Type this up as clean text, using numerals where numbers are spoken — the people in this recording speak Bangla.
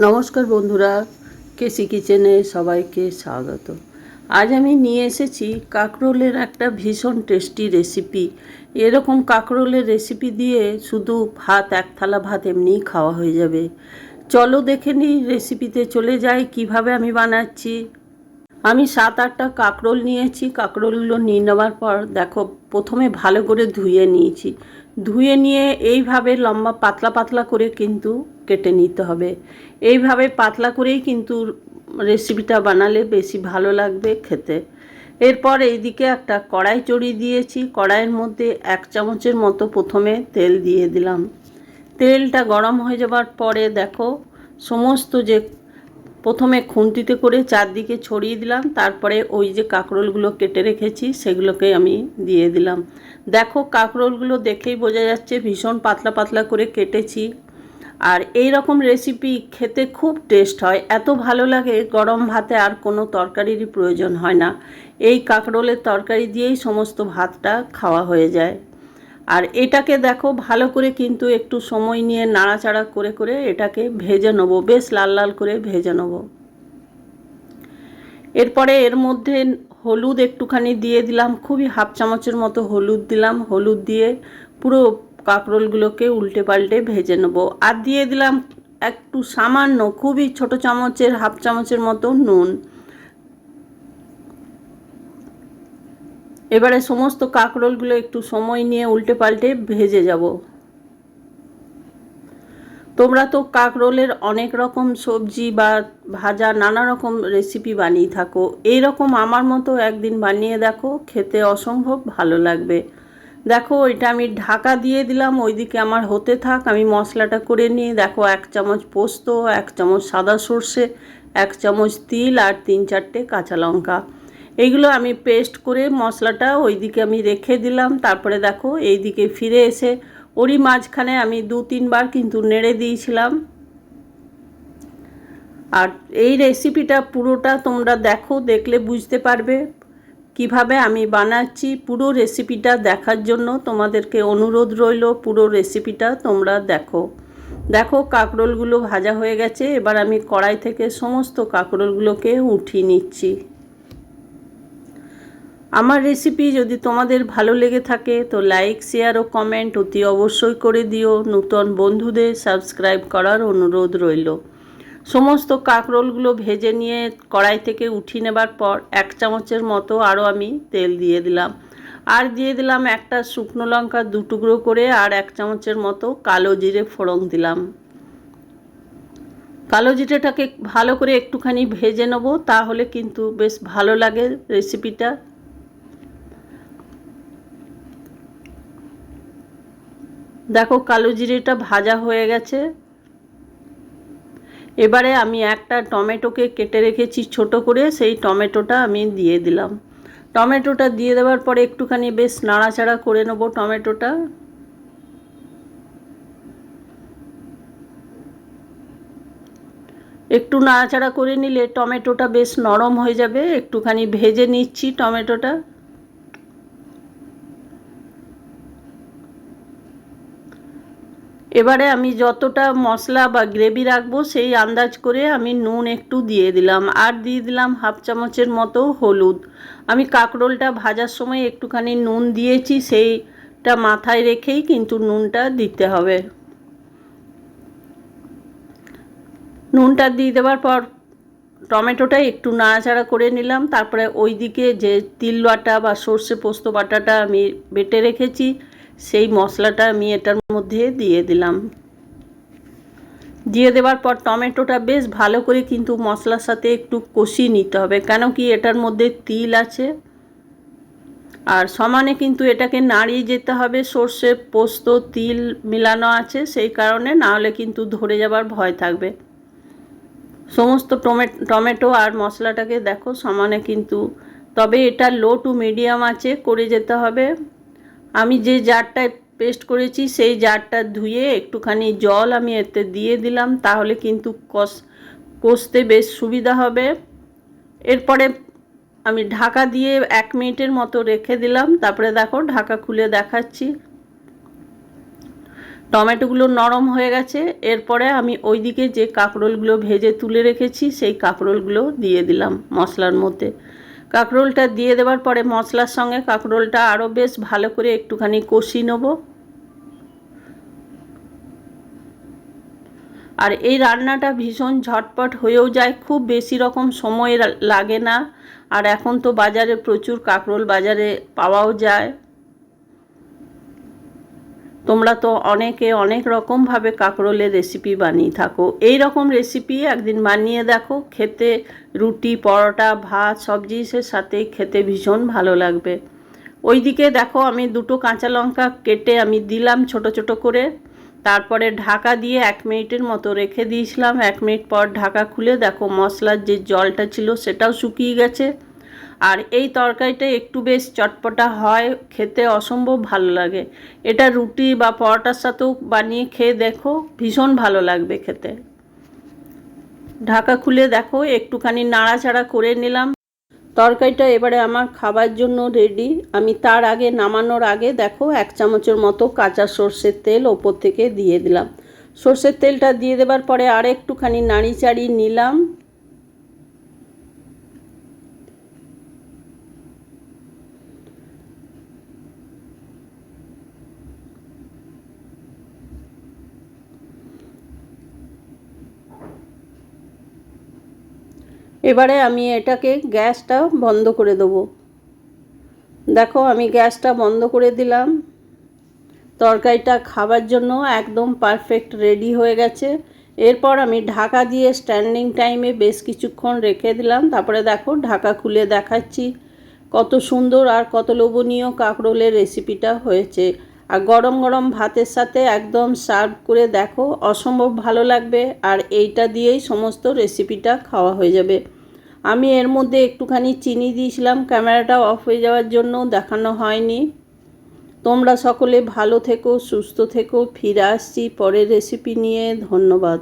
নমস্কার বন্ধুরা, কেসি কিচেনে সবাইকে স্বাগত। আজ আমি নিয়ে এসেছি কাঁকরোলের একটা ভীষণ টেস্টি রেসিপি। এরকম কাঁকরোলের রেসিপি দিয়ে শুধু ভাত, এক থালা ভাত এমনিই খাওয়া হয়ে যাবে। চলো দেখে নিই, রেসিপিতে চলে যাই কিভাবে আমি বানাচ্ছি। আমি 7-8টা কাঁকরোল নিয়েছি। কাঁকরোলগুলো নিয়ে নেওয়ার পর দেখো, প্রথমে ভালো করে ধুয়ে নিয়েছি। ধুয়ে নিয়ে এইভাবে লম্বা পাতলা পাতলা করে কিন্তু কেটে নিতে হবে। এইভাবে পাতলা করেই কিন্তু রেসিপিটা বানালে বেশি ভালো লাগবে খেতে। এরপর এইদিকে একটা কড়াই চড়িয়ে দিয়েছি। কড়াইয়ের মধ্যে 1 চামচের মতো প্রথমে তেল দিয়ে দিলাম। তেলটা গরম হয়ে যাবার পরে দেখো, সমস্ত যে প্রথমে খুন্তিতে করে চারদিকে ছড়িয়ে দিলাম, তারপরে ওই যে কাঁকরোলগুলো কেটে রেখেছি সেগুলোকে আমি দিয়ে দিলাম। দেখো, কাঁকরোলগুলো দেখেই বোঝা যাচ্ছে ভীষণ পাতলা পাতলা করে কেটেছি। আর এই রকম রেসিপি খেতে খুব টেস্ট হয়, এত ভালো লাগে, গরম ভাতে আর কোনো তরকারিরই প্রয়োজন হয় না। এই কাঁকরোলের তরকারি দিয়েই সমস্ত ভাতটা খাওয়া হয়ে যায়। আর এটাকে দেখো ভালো করে কিন্তু একটু সময় নিয়ে নাড়াচাড়া করে করে এটাকে ভেজে নেব, বেশ লাল লাল করে ভেজে নেব। এরপরে এর মধ্যে হলুদ একটুখানি দিয়ে দিলাম, খুবই হাফ চামচের মতো হলুদ দিলাম। হলুদ দিয়ে পুরো কাঁকরোলগুলোকে উল্টে পাল্টে ভেজে নেব। আর দিয়ে দিলাম একটু সামান্য, খুবই ছোট চামচের হাফ চামচের মতো নুন। এবারে সমস্ত কাঁকরোলগুলো একটু সময় নিয়ে উল্টে পাল্টে ভেজে যাব। তোমরা তো কাঁকরোলের অনেক রকম সবজি বা ভাজা নানা রকম রেসিপি বানিয়ে থাকো। এই রকম আমার মতো একদিন বানিয়ে দেখো, খেতে অসম্ভব ভালো লাগবে। দেখো, এটা আমি ঢাকা দিয়ে দিলাম, ওইদিকে আমার হতে থাক। আমি মশলাটা করে নিয়ে দেখো, 1 চামচ পোস্ত, 1 চামচ সাদা সর্ষে, 1 চামচ তিল আর 3-4টে কাঁচা লঙ্কা, এইগুলো আমি পেস্ট করে মশলাটা ওইদিকে আমি রেখে দিলাম। তারপরে দেখো, এইদিকে ফিরে এসে ওরই মাঝখানে আমি 2-3 বার কিন্তু নেড়ে দিয়েছিলাম। আর এই রেসিপিটা পুরোটা তোমরা দেখো, দেখলে বুঝতে পারবে কিভাবে আমি বানাচ্ছি। পুরো রেসিপিটা দেখার জন্য তোমাদেরকে অনুরোধ রইল, পুরো রেসিপিটা তোমরা দেখো। দেখো, কাঁকরোলগুলো ভাজা হয়ে গেছে। এবার আমি কড়াই থেকে সমস্ত কাঁকরোলগুলোকে উঠিয়ে নিচ্ছি। আমার রেসিপি যদি তোমাদের ভালো লেগে থাকে তো লাইক, শেয়ার ও কমেন্ট অতি অবশ্যই করে দিও। নতুন বন্ধুদের সাবস্ক্রাইব করার অনুরোধ রইল। সমস্ত কাঁকরোলগুলো ভেজে নিয়ে কড়াই থেকে উঠিয়ে নেবার পর 1 চামচের মতো আরও আমি তেল দিয়ে দিলাম। আর দিয়ে দিলাম একটা শুকনো লঙ্কা 2 টুকরো করে, আর 1 চামচের মতো কালো জিরে ফোড়ন দিলাম। কালো জিরেটাকে ভালো করে একটুখানি ভেজে নেব, তাহলে কিন্তু বেশ ভালো লাগে রেসিপিটা। দেখো, কালো জিরেটা ভাজা হয়ে গেছে। এবারে আমি একটা টমেটোকে কেটে রেখেছি ছোট করে, সেই টমেটোটা আমি দিয়ে দিলাম। টমেটোটা দিয়ে দেওয়ার পরে একটুখানি বেশ নাড়াচাড়া করে নেব টমেটোটা। একটু নাড়াচাড়া করে নিলে টমেটোটা বেশ নরম হয়ে যাবে। একটুখানি ভেজে নিচ্ছি টমেটোটা। এবারে আমি যতটা মশলা বা গ্রেভি রাখবো সেই আন্দাজ করে আমি নুন একটু দিয়ে দিলাম, আর দিয়ে দিলাম হাফ চামচের মতো হলুদ। আমি কাঁকরোলটা ভাজার সময় একটুখানি নুন দিয়েছি, সেইটা মাথায় রেখেই কিন্তু নুনটা দিতে হবে। নুনটা দিয়ে দেওয়ার পর টমেটোটা একটু নাড়াচাড়া করে নিলাম। তারপরে ওইদিকে যে তিল বাটা বা সর্ষে পোস্ত বাটাটা আমি বেটে রেখেছি, সেই মশলাটা আমি এটার মধ্যে দিয়ে দিলাম। দিয়ে দেওয়ার পর টমেটোটা বেশ ভালো করে কিন্তু মশলার সাথে একটু কষিয়ে নিতে হবে, কেন কি এটার মধ্যে তিল আছে। আর সমানে কিন্তু এটাকে নাড়িয়ে যেতে হবে, সর্ষে পোস্ত তিল মিলানো আছে সেই কারণে, না হলে কিন্তু ধরে যাবার ভয় থাকবে। সমস্ত টমেটো আর মশলাটাকে দেখো সমানে কিন্তু, তবে এটা লো টু মিডিয়াম আছে করে যেতে হবে। আমি যে জারটায় পেস্ট করেছি সেই জারটা ধুয়ে একটুখানি জল আমি এতে দিয়ে দিলাম, তাহলে কিন্তু কষতে বেশ সুবিধা হবে। এরপরে আমি ঢাকা দিয়ে 1 মিনিটের মতো রেখে দিলাম। তারপরে দেখো, ঢাকা খুলে দেখাচ্ছি। টমেটোগুলো নরম হয়ে গেছে। এরপরে আমি ওইদিকে যে কাঁকরোলগুলো ভেজে তুলে রেখেছি সেই কাঁকরোলগুলো দিয়ে দিলাম মশলার মধ্যে। কাঁকরোলটা দিয়ে দেওয়ার পরে মশলার সঙ্গে কাঁকরোলটা আরও বেশ ভালো করে একটুখানি কষিয়ে নেব। আর এই রান্নাটা ভীষণ ঝটপট হয়েও যায়, খুব বেশি রকম সময় লাগে না। আর এখন তো বাজারে প্রচুর কাঁকরোল বাজারে পাওয়াও যায়। তোমরা তো অনেকে অনেক রকমভাবে কাঁকরোলের রেসিপি বানিয়ে থাকো। এই রকম রেসিপি একদিন বানিয়ে দেখো, খেতে রুটি, পরোটা, ভাত সব জিনিসের সাথেই খেতে ভীষণ ভালো লাগবে। ওইদিকে দেখো আমি দুটো কাঁচা লঙ্কা কেটে আমি দিলাম ছোট ছোট করে। তারপরে ঢাকা দিয়ে 1 মিনিটের মতো রেখে দিয়েছিলাম। 1 মিনিট পর ঢাকা খুলে দেখো মশলার যে জলটা ছিল সেটাও শুকিয়ে গেছে। আর এই তরকারিটা একটু বেশ চটপটা হয়, খেতে অসম্ভব ভালো লাগে। এটা রুটি বা পরোটার সাথেও বানিয়ে খেয়ে দেখো, ভীষণ ভালো লাগবে খেতে। ঢাকা খুলে দেখো একটুখানি নাড়াচাড়া করে নিলাম। তরকারিটা এবারে আমার খাবার জন্য রেডি। আমি তার আগে নামানোর আগে দেখো 1 চামচের মতো কাঁচা সর্ষের তেল ওপর থেকে দিয়ে দিলাম। সর্ষের তেলটা দিয়ে দেবার পরে আর একটুখানি নাড়ি চাড়িয়ে নিলাম। এবারে আমি এটাকে গ্যাসটা বন্ধ করে দেবো। দেখো আমি গ্যাসটা বন্ধ করে দিলাম। তরকারিটা খাবার জন্য একদম পারফেক্ট রেডি হয়ে গেছে। এরপর আমি ঢাকা দিয়ে স্ট্যান্ডিং টাইমে বেশ কিছুক্ষণ রেখে দিলাম। তারপরে দেখো ঢাকা খুলে দেখাচ্ছি কত সুন্দর আর কত লোভনীয় কাঁকরোলের রেসিপিটা হয়েছে। আর গরম গরম ভাতের সাথে একদম সার্ভ করে দেখো, অসম্ভব ভালো লাগবে। আর এইটা দিয়েই সমস্ত রেসিপিটা খাওয়া হয়ে যাবে। আমি এর মধ্যে একটুখানি চিনি দিয়েছিলাম, ক্যামেরাটা অফ হয়ে যাওয়ার জন্য দেখানো হয়নি। তোমরা সকলে ভালো থেকো, সুস্থ থেকো। ফিরে আসছি পরের রেসিপি নিয়ে। ধন্যবাদ।